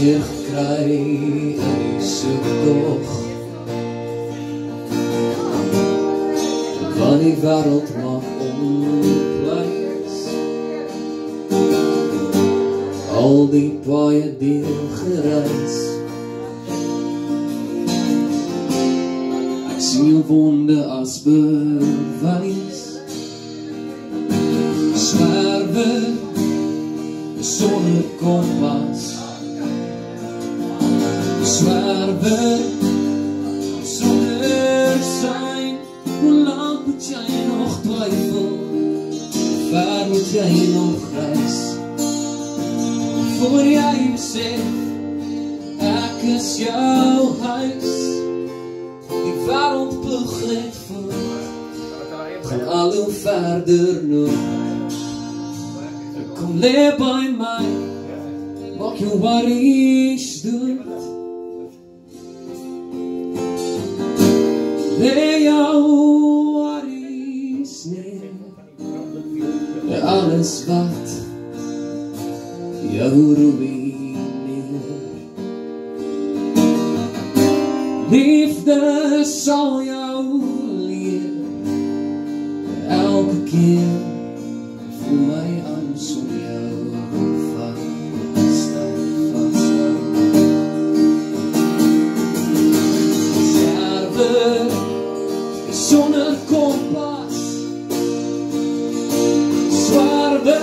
hartseer gekry in die soektog, want die wêreld mag ompleis, al die paaie deel gereis. Ek sien jou wonde as bewys, swerwe sonder kompas, swerwe sonder sein. Hoe lang moet jy nog twyfel, waar moet jy nog reis, voor jy besef ek is jou huis. Die wêreld ploeg net voort, gaan al hoe verder noord. Kom leef by my, maak jou worries dood. Lê jou worries neer, alles wat jou ruïneer. Liefde sal jou leer, elke keer voel my aan som jou vasthou. Swerwe sonder kompas, swerwe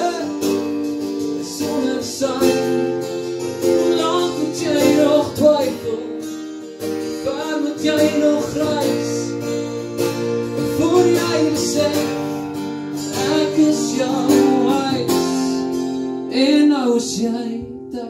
sonder sein. Hoe lang moet jy nog twyfel, waar moet jy nog reis, voor jy besef ek is jou huis. En nou is jy te